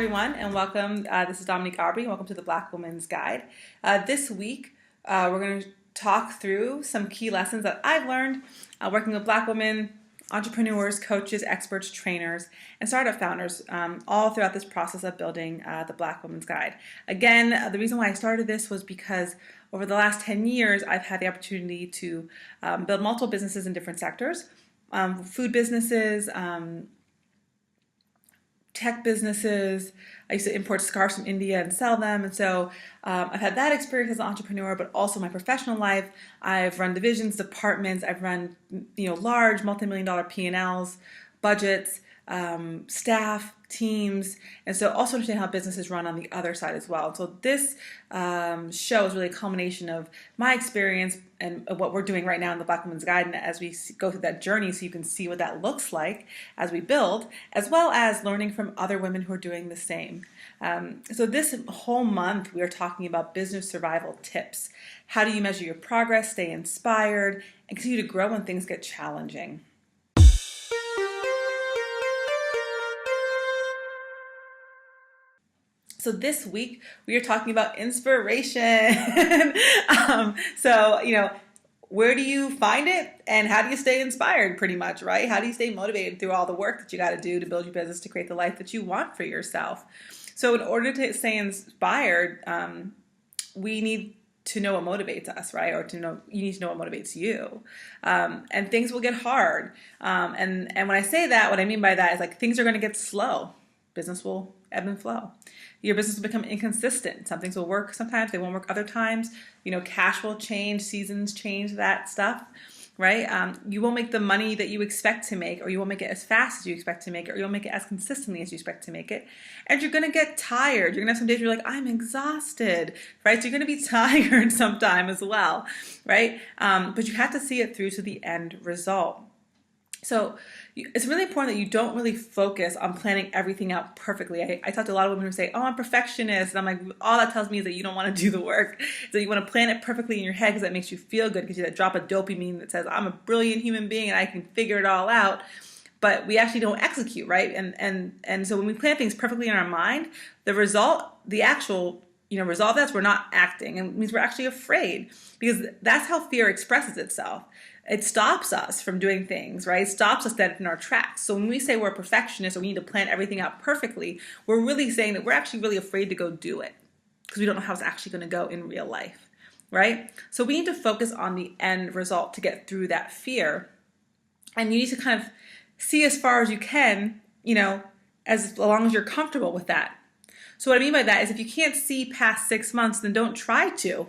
everyone, and welcome. This is Dominique Aubry, and welcome to the Black Woman's Guide. This week, we're going to talk through some key lessons that I've learned working with Black women, entrepreneurs, coaches, experts, trainers, and startup founders all throughout this process of building the Black Woman's Guide. Again, the reason why I started this was because over the last 10 years, I've had the opportunity to build multiple businesses in different sectors, food businesses, tech businesses. I used to import scarves from India and sell them. And so I've had that experience as an entrepreneur, but also my professional life. I've run divisions, departments. I've run, large multi-million-dollar P&Ls, budgets, staff, teams, and so also understand how businesses run on the other side as well. So this show is really a culmination of my experience and what we're doing right now in the Black Women's Guide, and as we go through that journey so you can see what that looks like as we build, as well as learning from other women who are doing the same. So this whole month we are talking about business survival tips. How do you measure your progress, stay inspired, and continue to grow when things get challenging? So this week we are talking about inspiration. Where do you find it and how do you stay inspired pretty much, right? How do you stay motivated through all the work that you got to do to build your business to create the life that you want for yourself? So in order to stay inspired, we need to know what motivates us, right? Or you need to know what motivates you. And things will get hard. And when I say that, what I mean by that is things are going to get slow. Business will ebb and flow. Your business will become inconsistent. Some things will work sometimes, they won't work other times. Cash will change, seasons change, that stuff, right? You won't make the money that you expect to make, or you won't make it as fast as you expect to make it, or you won't make it as consistently as you expect to make it. And you're going to get tired. You're going to have some days where you're like, I'm exhausted, right? So you're going to be tired sometime as well, right? But you have to see it through to the end result. So it's really important that you don't really focus on planning everything out perfectly. I talk to a lot of women who say, oh, I'm a perfectionist. And I'm like, all that tells me is that you don't want to do the work. So you want to plan it perfectly in your head because that makes you feel good, because you that drop of dopamine that says, I'm a brilliant human being and I can figure it all out. But we actually don't execute, right? And so when we plan things perfectly in our mind, the result, the actual result of that is we're not acting. And it means we're actually afraid, because that's how fear expresses itself. It stops us from doing things, right? It stops us dead in our tracks. So when we say we're a perfectionist or we need to plan everything out perfectly, we're really saying that we're actually really afraid to go do it because we don't know how it's actually going to go in real life, right? So we need to focus on the end result to get through that fear. And you need to kind of see as far as you can, as long as you're comfortable with that. So what I mean by that is if you can't see past 6 months, then don't try to.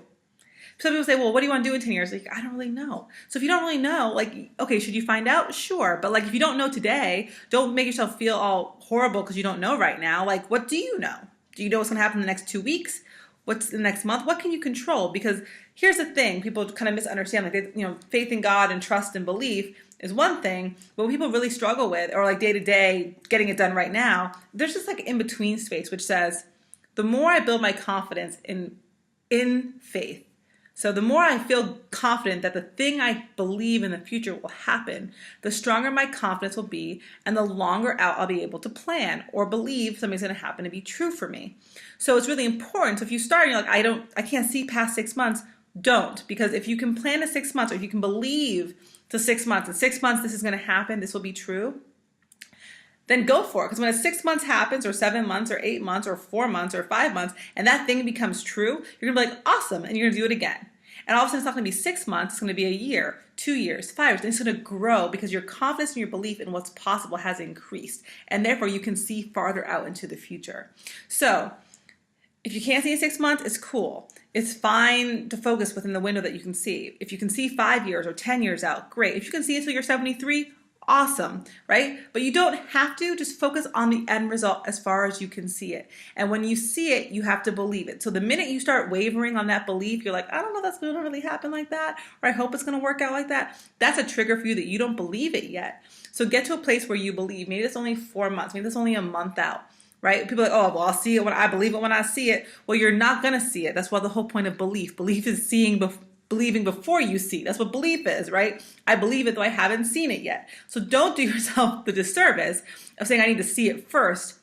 Some people say, well, what do you want to do in 10 years? I don't really know. So if you don't really know, okay, should you find out? Sure. But if you don't know today, don't make yourself feel all horrible because you don't know right now. What do you know? Do you know what's going to happen in the next 2 weeks? What's the next month? What can you control? Because here's the thing, people kind of misunderstand, faith in God and trust and belief is one thing, but what people really struggle with, or day to day, getting it done right now, there's just in between space, which says, the more I build my confidence in faith, so the more I feel confident that the thing I believe in the future will happen, the stronger my confidence will be, and the longer out I'll be able to plan or believe something's going to happen to be true for me. So it's really important. So if you start and you're like, I can't see past 6 months, don't. Because if you can plan to 6 months, or if you can believe to 6 months, in 6 months this is going to happen, this will be true, then go for it. Because when 6 months happens, or 7 months, or 8 months, or 4 months, or 5 months, and that thing becomes true, you're going to be like, awesome, and you're going to do it again. And all of a sudden, it's not going to be 6 months, it's going to be a year, 2 years, 5 years. And it's going to grow because your confidence and your belief in what's possible has increased. And therefore, you can see farther out into the future. So if you can't see in 6 months, it's cool. It's fine to focus within the window that you can see. If you can see 5 years or 10 years out, great. If you can see until you're 73, awesome, right? But you don't have to. Just focus on the end result as far as you can see it. And when you see it, you have to believe it. So the minute you start wavering on that belief, you're like, I don't know, that's going to really happen like that, or I hope it's going to work out like that. That's a trigger for you that you don't believe it yet. So get to a place where you believe. Maybe it's only 4 months. Maybe it's only a month out, right? People are like, oh, well, I'll see it when I believe it when I see it. Well, you're not going to see it. That's why the whole point of belief. Belief is believing before you see. That's what belief is, right? I believe it though I haven't seen it yet. So don't do yourself the disservice of saying I need to see it first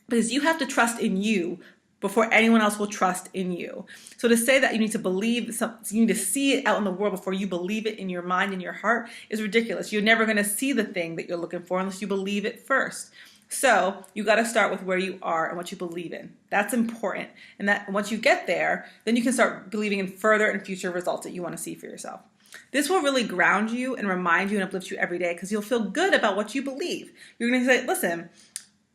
because you have to trust in you before anyone else will trust in you. So to say that you need to believe something, you need to see it out in the world before you believe it in your mind and your heart is ridiculous. You're never going to see the thing that you're looking for unless you believe it first. So you got to start with where you are and what you believe in. That's important. And that once you get there, then you can start believing in further and future results that you want to see for yourself. This will really ground you and remind you and uplift you every day because you'll feel good about what you believe. You're going to say, listen,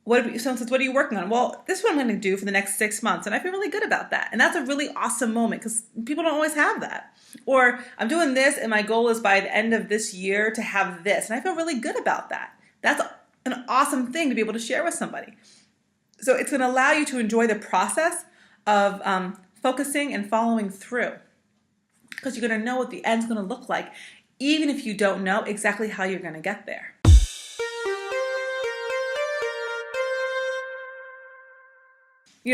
someone says, what are you working on? Well, this is what I'm going to do for the next 6 months. And I feel really good about that. And that's a really awesome moment because people don't always have that. Or I'm doing this and my goal is by the end of this year to have this. And I feel really good about that. That's an awesome thing to be able to share with somebody. So it's going to allow you to enjoy the process of focusing and following through because you're going to know what the end's going to look like, even if you don't know exactly how you're going to get there.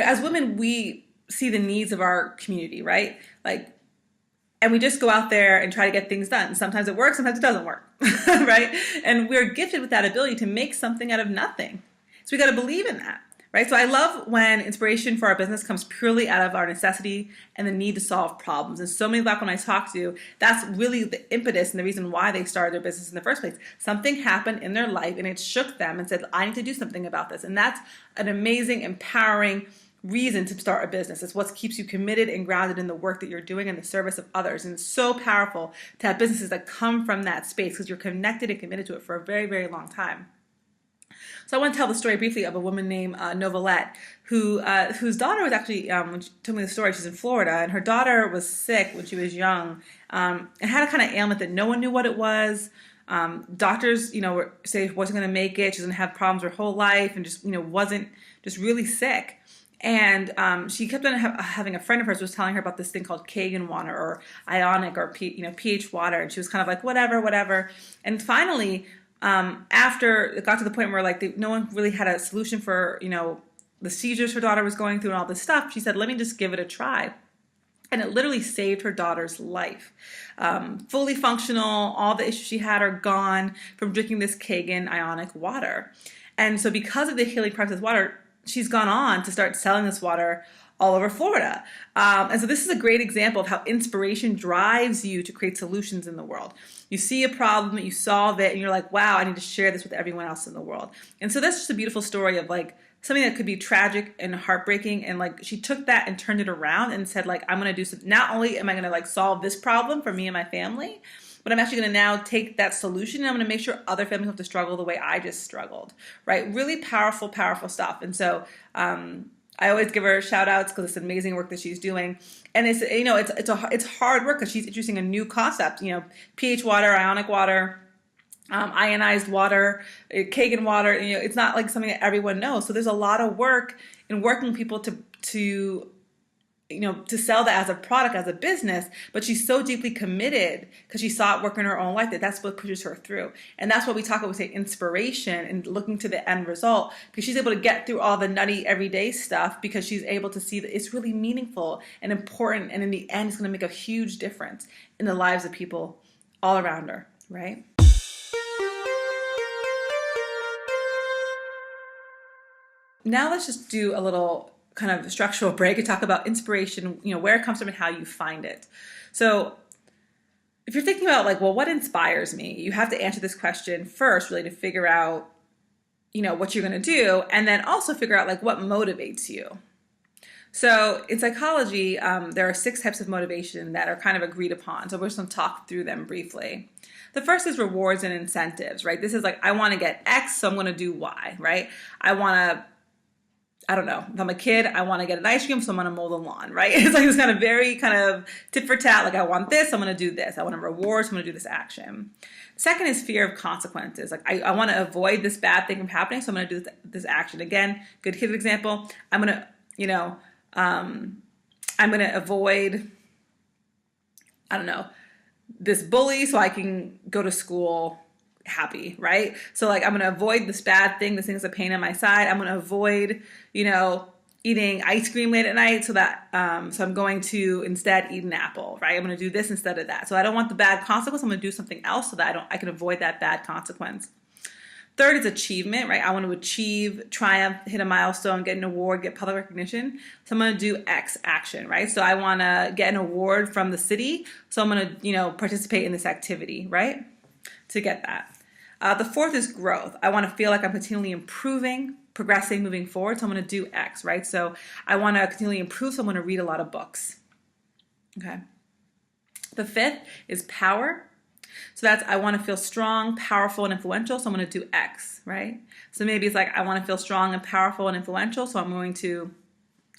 As women, we see the needs of our community, right? And we just go out there and try to get things done. Sometimes it works, sometimes it doesn't work, right? And we're gifted with that ability to make something out of nothing. So we got to believe in that, right? So I love when inspiration for our business comes purely out of our necessity and the need to solve problems. And so many Black women I talk to, that's really the impetus and the reason why they started their business in the first place. Something happened in their life and it shook them and said, I need to do something about this. And that's an amazing, empowering reason to start a business. It's what keeps you committed and grounded in the work that you're doing and the service of others. And it's so powerful to have businesses that come from that space because you're connected and committed to it for a very, very long time. So I want to tell the story briefly of a woman named Novelette, whose daughter was actually, when she told me the story, she's in Florida, and her daughter was sick when she was young and had a kind of ailment that no one knew what it was. Doctors, say she wasn't going to make it. She's going to have problems her whole life and just, wasn't just really sick. And she kept on having a friend of hers was telling her about this thing called Kangen water or ionic or pH water. And she was kind of like, whatever. And finally, after it got to the point where no one really had a solution for, the seizures her daughter was going through and all this stuff, she said, let me just give it a try. And it literally saved her daughter's life. Fully functional, all the issues she had are gone from drinking this Kangen ionic water. And so because of the healing properties of water, she's gone on to start selling this water all over Florida. And so this is a great example of how inspiration drives you to create solutions in the world. You see a problem, you solve it, and you're like, wow, I need to share this with everyone else in the world. And so that's just a beautiful story of something that could be tragic and heartbreaking. And she took that and turned it around and said, I'm going to do something. Not only am I going to solve this problem for me and my family, but I'm actually going to now take that solution and I'm going to make sure other families don't have to struggle the way I just struggled, right? Really powerful, powerful stuff. And so I always give her shout outs because it's amazing work that she's doing. And it's, it's hard work because she's introducing a new concept, pH water, ionic water, ionized water, Kangen water. It's not something that everyone knows. So there's a lot of work in working people to sell that as a product, as a business, but she's so deeply committed because she saw it work in her own life that's what pushes her through. And that's what we talk about, we say inspiration and looking to the end result, because she's able to get through all the nutty everyday stuff because she's able to see that it's really meaningful and important. And in the end, it's going to make a huge difference in the lives of people all around her, right? Now let's just do a little kind of structural break and talk about inspiration, where it comes from and how you find it. So if you're thinking about what inspires me, you have to answer this question first, really, to figure out, what you're going to do, and then also figure out what motivates you. So in psychology, there are 6 types of motivation that are kind of agreed upon. So we're just going to talk through them briefly. The first is rewards and incentives, right? This is I want to get X, so I'm going to do Y, right? I don't know. If I'm a kid, I want to get an ice cream, so I'm going to mow the lawn, right? It's this kind of very kind of tit for tat. I want this, I'm going to do this. I want a reward, so I'm going to do this action. Second is fear of consequences. I want to avoid this bad thing from happening, so I'm going to do this action. Again, good kid example. I'm going to avoid, this bully so I can go to school happy, right? So I'm going to avoid this bad thing. This thing is a pain in my side. I'm going to avoid, eating ice cream late at night so I'm going to instead eat an apple, right? I'm going to do this instead of that. So I don't want the bad consequence. I'm going to do something else so that I can avoid that bad consequence. Third is achievement, right? I want to achieve, triumph, hit a milestone, get an award, get public recognition. So I'm going to do X action, right? So I want to get an award from the city. So I'm going to, participate in this activity, right? To get that. The fourth is growth. I want to feel like I'm continually improving, progressing, moving forward. So I'm going to do X, right? So I want to continually improve. So I'm going to read a lot of books. Okay. The fifth is power. So that's, I want to feel strong, powerful, and influential. So I'm going to do X, right? So maybe it's like, I want to feel strong and powerful and influential. So I'm going to,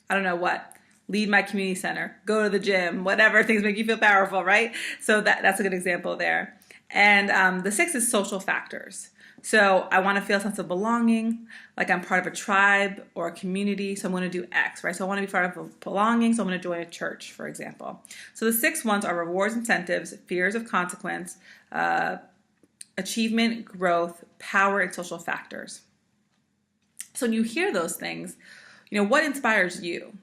I don't know what, lead my community center, go to the gym, whatever things make you feel powerful, right? So that's a good example there. And the sixth is social factors. So I want to feel a sense of belonging, like I'm part of a tribe or a community. So I'm going to do X, right? So I want to be part of belonging. So I'm going to join a church, for example. So the 6 ones are rewards, incentives, fears of consequence, achievement, growth, power, and social factors. So when you hear those things, what inspires you?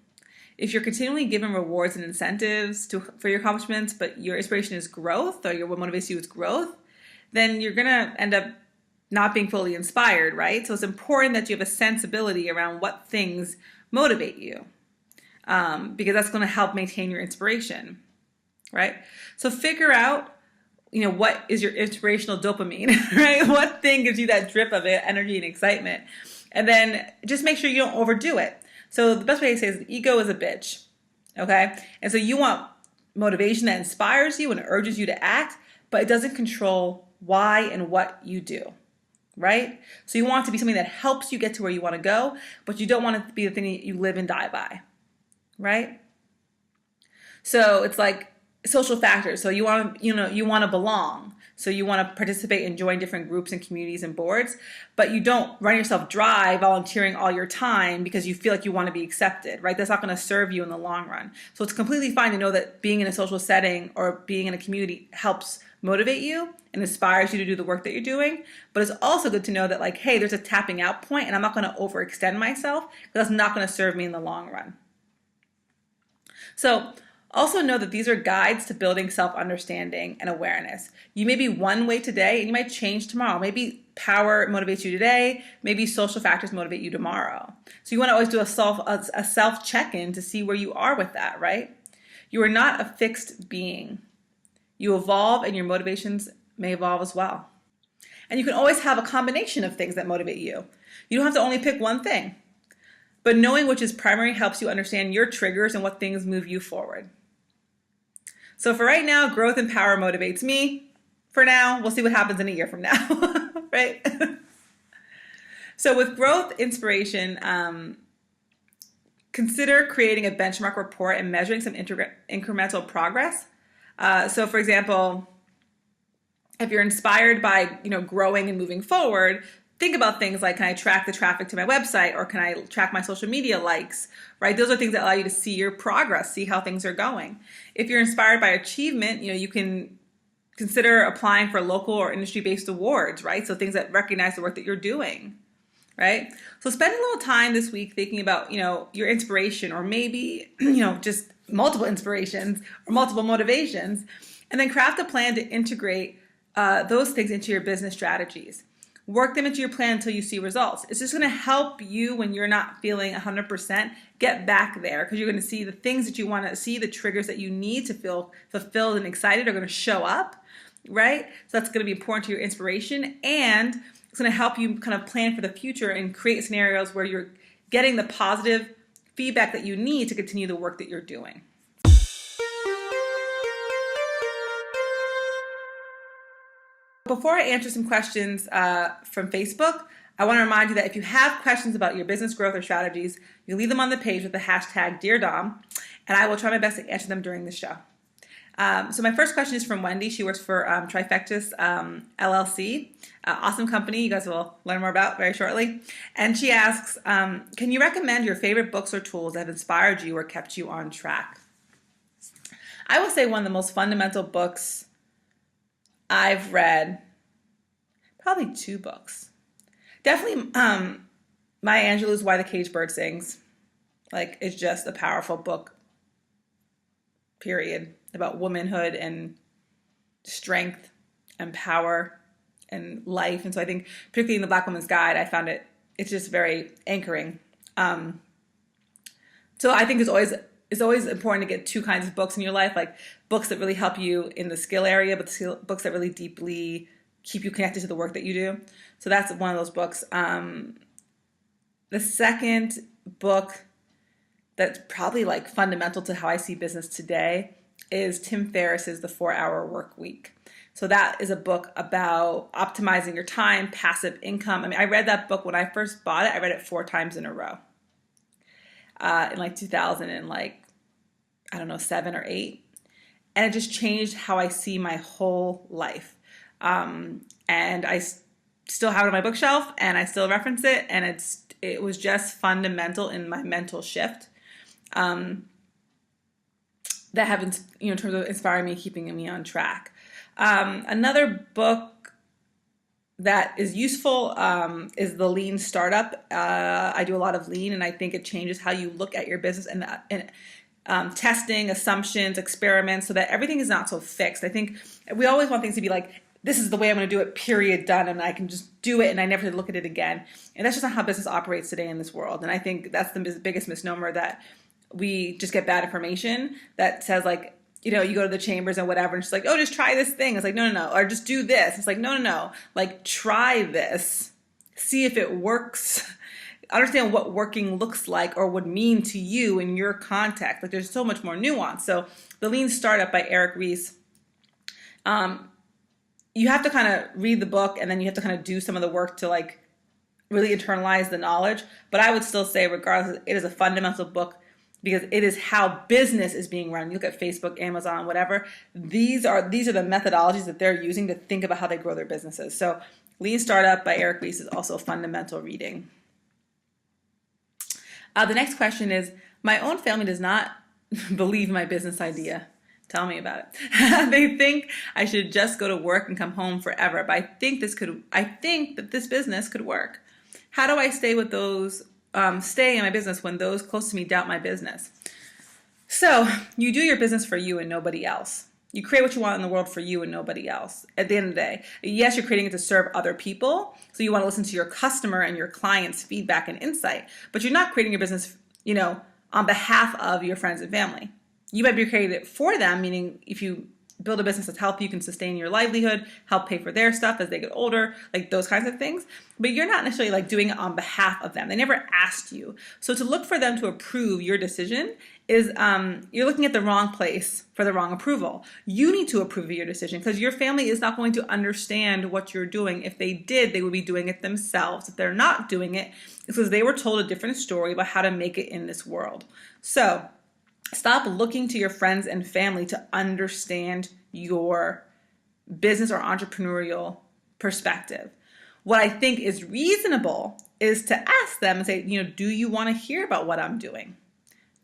If you're continually given rewards and incentives for your accomplishments, but your inspiration is growth, or what motivates you is growth, then you're going to end up not being fully inspired, right? So it's important that you have a sensibility around what things motivate you, because that's going to help maintain your inspiration, right? So figure out, what is your inspirational dopamine, right? What thing gives you that drip of energy and excitement? And then just make sure you don't overdo it. So the best way to say is the ego is a bitch, okay? And so you want motivation that inspires you and urges you to act, but it doesn't control why and what you do, right? So you want it to be something that helps you get to where you want to go, but you don't want it to be the thing that you live and die by, right? So it's like social factors. So you want to, you want to belong. So you want to participate and join different groups and communities and boards, but you don't run yourself dry volunteering all your time because you feel like you want to be accepted, right? That's not going to serve you in the long run. So it's completely fine to know that being in a social setting or being in a community helps motivate you and inspires you to do the work that you're doing. But it's also good to know that, like, hey, there's a tapping out point and I'm not going to overextend myself because that's not going to serve me in the long run. So also know that these are guides to building self-understanding and awareness. You may be one way today and you might change tomorrow. Maybe power motivates you today. Maybe social factors motivate you tomorrow. So you want to always do a self check-in to see where you are with that, right? You are not a fixed being. You evolve and your motivations may evolve as well. And you can always have a combination of things that motivate you. You don't have to only pick one thing. But knowing which is primary helps you understand your triggers and what things move you forward. So for right now, growth and power motivates me. For now, we'll see what happens in a year from now, right? So with growth inspiration, consider creating a benchmark report and measuring some incremental progress. So for example, if you're inspired by, growing and moving forward, think about things like, can I track the traffic to my website, or can I track my social media likes, right? Those are things that allow you to see your progress, see how things are going. If you're inspired by achievement, you can consider applying for local or industry-based awards, right? So things that recognize the work that you're doing, right? So spend a little time this week thinking about, your inspiration, or maybe, just multiple inspirations or multiple motivations, and then craft a plan to integrate those things into your business strategies. Work them into your plan until you see results. It's just going to help you when you're not feeling 100% get back there, because you're going to see the things that you want to see, the triggers that you need to feel fulfilled and excited are going to show up, right? So that's going to be important to your inspiration, and it's going to help you kind of plan for the future and create scenarios where you're getting the positive feedback that you need to continue the work that you're doing. Before I answer some questions from Facebook, I want to remind you that if you have questions about your business growth or strategies, you leave them on the page with the hashtag #DearDom, and I will try my best to answer them during the show. So my first question is from Wendy. She works for Trifectus LLC, awesome company you guys will learn more about very shortly. And she asks, can you recommend your favorite books or tools that have inspired you or kept you on track? I will say one of the most fundamental books I've read, probably 2 books. Definitely Maya Angelou's Why the Caged Bird Sings. Like, it's just a powerful book, period, about womanhood and strength and power life. And so I think particularly in the Black Woman's Guide, I found it's just very anchoring. So I think it's always important to get two kinds of books in your life, like books that really help you in the skill area, but books that really deeply keep you connected to the work that you do. So that's one of those books. The second book that's probably like fundamental to how I see business today is Tim Ferriss's The 4-Hour Work Week. So that is a book about optimizing your time, passive income. I mean, I read that book when I first bought it. I read it 4 times in a row. In like 2000 and like, I don't know, 7 or 8. And it just changed how I see my whole life. And I still have it on my bookshelf and I still reference it. And it was just fundamental in my mental shift. That have, in terms of inspiring me, keeping me on track. Another book that is useful is The Lean Startup. I do a lot of lean, and I think it changes how you look at your business and testing, assumptions, experiments, so that everything is not so fixed. I think we always want things to be like, this is the way I'm going to do it, period, done, and I can just do it and I never look at it again. And that's just not how business operates today in this world. And I think that's the biggest misnomer, that we just get bad information that says like, you go to the chambers and whatever, and it's like, oh, just try this thing. It's like, no. Or just do this. It's like, no. Like, try this. See if it works. Understand what working looks like or would mean to you in your context. Like, there's so much more nuance. So The Lean Startup by Eric Ries. You have to kind of read the book, and then you have to kind of do some of the work to like really internalize the knowledge. But I would still say, regardless, it is a fundamental book, because it is how business is being run. You look at Facebook, Amazon, whatever. These are the methodologies that they're using to think about how they grow their businesses. So Lean Startup by Eric Ries is also fundamental reading. The next question is, my own family does not believe my business idea. Tell me about it. They think I should just go to work and come home forever. But I think that this business could work. How do I stay in my business when those close to me doubt my business? So you do your business for you and nobody else. You create what you want in the world for you and nobody else. At the end of the day, yes, you're creating it to serve other people. So you want to listen to your customer and your client's feedback and insight, but you're not creating your business, on behalf of your friends and family. You might be creating it for them, meaning if you build a business that's healthy, you can sustain your livelihood, help pay for their stuff as they get older, like those kinds of things. But you're not necessarily like doing it on behalf of them. They never asked you. So to look for them to approve your decision is you're looking at the wrong place for the wrong approval. You need to approve of your decision, because your family is not going to understand what you're doing. If they did, they would be doing it themselves. If they're not doing it, it's because they were told a different story about how to make it in this world. So stop looking to your friends and family to understand your business or entrepreneurial perspective. What I think is reasonable is to ask them and say, do you want to hear about what I'm doing?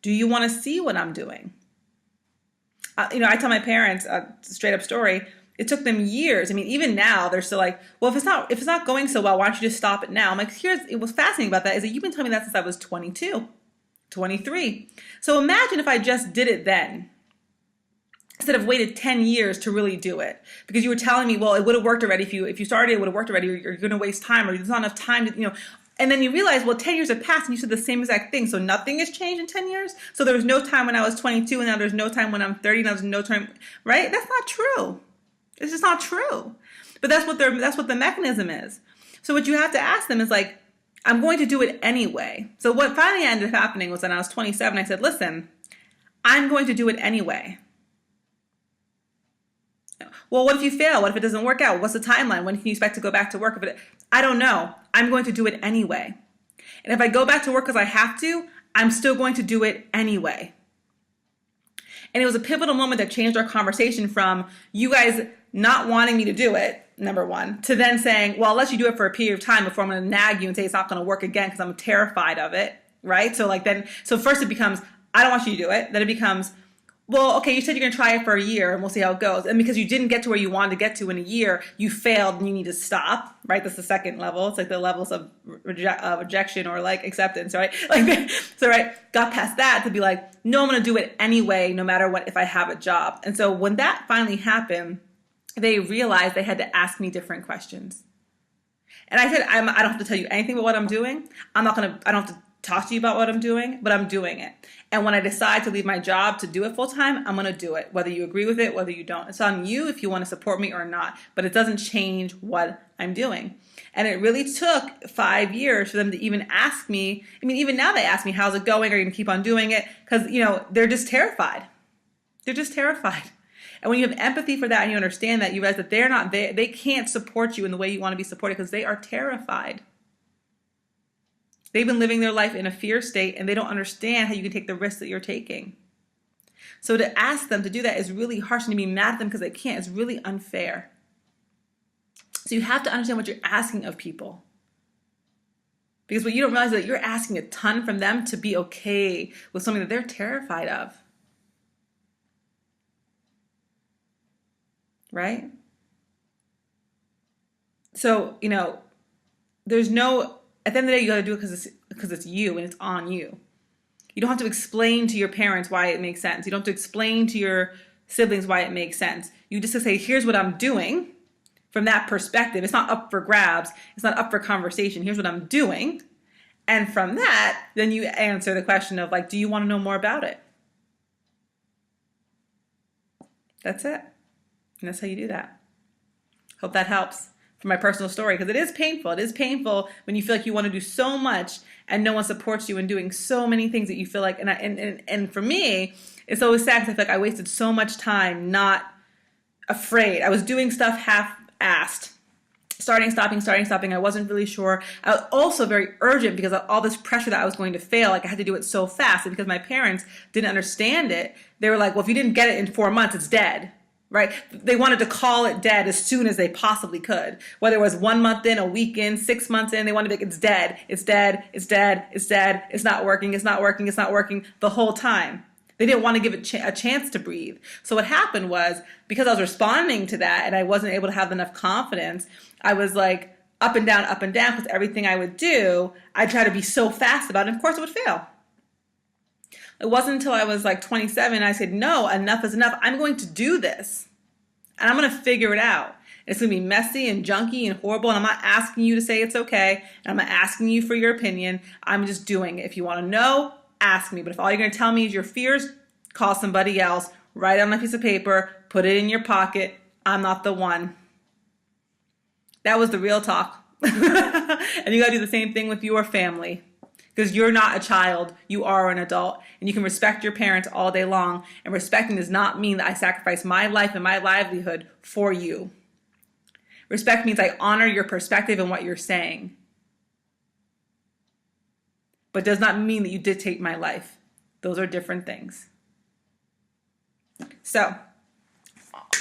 Do you want to see what I'm doing? I tell my parents a straight up story. It took them years. I mean, even now they're still like, well, if it's not going so well, why don't you just stop it now? I'm like, what's fascinating about that is that you've been telling me that since I was 22. 23. So imagine if I just did it then, instead of waited 10 years to really do it, because you were telling me, well, it would have worked already if you started, it would have worked already, or you're going to waste time, or there's not enough time to, and then you realize, well, 10 years have passed and you said the same exact thing. So nothing has changed in 10 years. So there was no time when I was 22 and now there's no time when I'm 30 and there's no time, right? That's not true. It's just not true. But that's what the mechanism is. So what you have to ask them is like, I'm going to do it anyway. So what finally ended up happening was when I was 27, I said, listen, I'm going to do it anyway. Well, what if you fail? What if it doesn't work out? What's the timeline? When can you expect to go back to work? I don't know. I'm going to do it anyway. And if I go back to work because I have to, I'm still going to do it anyway. And it was a pivotal moment that changed our conversation from you guys not wanting me to do it, number one, to then saying, well, I'll let you do it for a period of time before I'm going to nag you and say it's not going to work again because I'm terrified of it, right? So first it becomes, I don't want you to do it. Then it becomes, well, okay, you said you're going to try it for a year and we'll see how it goes. And because you didn't get to where you wanted to get to in a year, you failed and you need to stop, right? That's the second level. It's like the levels of rejection or like acceptance, right? Right, got past that to be like, no, I'm going to do it anyway, no matter what, if I have a job. And so when that finally happened, they realized they had to ask me different questions. And I said, I don't have to tell you anything about what I'm doing. I don't have to talk to you about what I'm doing, but I'm doing it. And when I decide to leave my job to do it full time, I'm going to do it, whether you agree with it, whether you don't. It's on you if you want to support me or not, but it doesn't change what I'm doing. And it really took 5 years for them to even ask me. I mean, even now they ask me, how's it going? Are you going to keep on doing it? Because, they're just terrified. They're just terrified. And when you have empathy for that and you understand that, you realize that they're not there. They can't support you in the way you want to be supported because they are terrified. They've been living their life in a fear state and they don't understand how you can take the risks that you're taking. So to ask them to do that is really harsh, and to be mad at them because they can't is really unfair. So you have to understand what you're asking of people. Because what you don't realize is that you're asking a ton from them to be okay with something that they're terrified of. Right? So, there's no, at the end of the day, you got to do it because it's you and it's on you. You don't have to explain to your parents why it makes sense. You don't have to explain to your siblings why it makes sense. You just have to say, here's what I'm doing from that perspective. It's not up for grabs. It's not up for conversation. Here's what I'm doing. And from that, then you answer the question of do you want to know more about it? That's it. And that's how you do that. Hope that helps for my personal story, because it is painful. It is painful when you feel like you want to do so much and no one supports you in doing so many things that you feel like. And for me, it's always sad because I feel like I wasted so much time not afraid. I was doing stuff half-assed. Starting, stopping. I wasn't really sure. I was also very urgent because of all this pressure that I was going to fail. I had to do it so fast. And because my parents didn't understand it, they were like, well, if you didn't get it in 4 months, it's dead. Right? They wanted to call it dead as soon as they possibly could. Whether it was 1 month in, a week in, 6 months in, they wanted to be like, it's dead, it's dead, it's dead, it's dead, it's not working, it's not working, it's not working the whole time. They didn't want to give it a chance to breathe. So what happened was, because I was responding to that and I wasn't able to have enough confidence, I was like up and down, because everything I would do, I'd try to be so fast about it, and of course it would fail. It wasn't until I was 27, I said, no, enough is enough. I'm going to do this. And I'm going to figure it out. It's going to be messy and junky and horrible. And I'm not asking you to say it's okay. And I'm not asking you for your opinion. I'm just doing it. If you want to know, ask me. But if all you're going to tell me is your fears, call somebody else. Write it on a piece of paper. Put it in your pocket. I'm not the one. That was the real talk. And you got to do the same thing with your family. Because you're not a child, you are an adult, and you can respect your parents all day long. And respecting does not mean that I sacrifice my life and my livelihood for you. Respect means I honor your perspective and what you're saying. But does not mean that you dictate my life. Those are different things. So,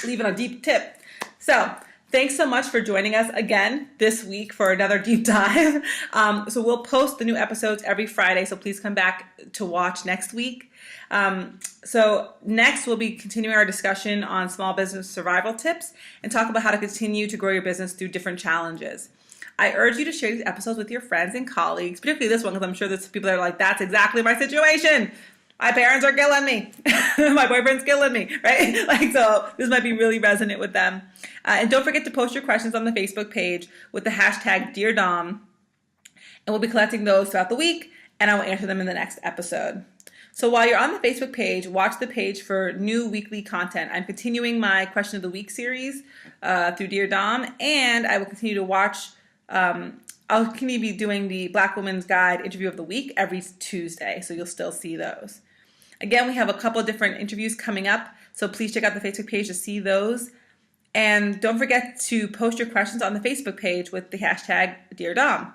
leaving a deep tip. So, thanks so much for joining us again this week for another deep dive. So we'll post the new episodes every Friday, so please come back to watch next week. So next we'll be continuing our discussion on small business survival tips and talk about how to continue to grow your business through different challenges. I urge you to share these episodes with your friends and colleagues, particularly this one, because I'm sure there's people that are like, that's exactly my situation. My parents are killing me. My boyfriend's killing me, right? So this might be really resonant with them. And don't forget to post your questions on the Facebook page with the hashtag Dear Dom. And we'll be collecting those throughout the week, and I will answer them in the next episode. So while you're on the Facebook page, watch the page for new weekly content. I'm continuing my Question of the Week series through Dear Dom, and I will continue to watch I'll continue to be doing the Black Woman's Guide interview of the week every Tuesday, so you'll still see those. Again, we have a couple of different interviews coming up, so please check out the Facebook page to see those. And don't forget to post your questions on the Facebook page with the hashtag Dear Dom.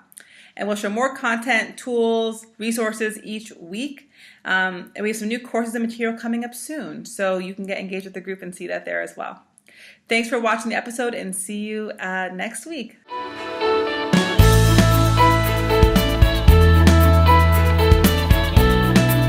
And we'll show more content, tools, resources each week. And we have some new courses and material coming up soon, so you can get engaged with the group and see that there as well. Thanks for watching the episode, and see you next week.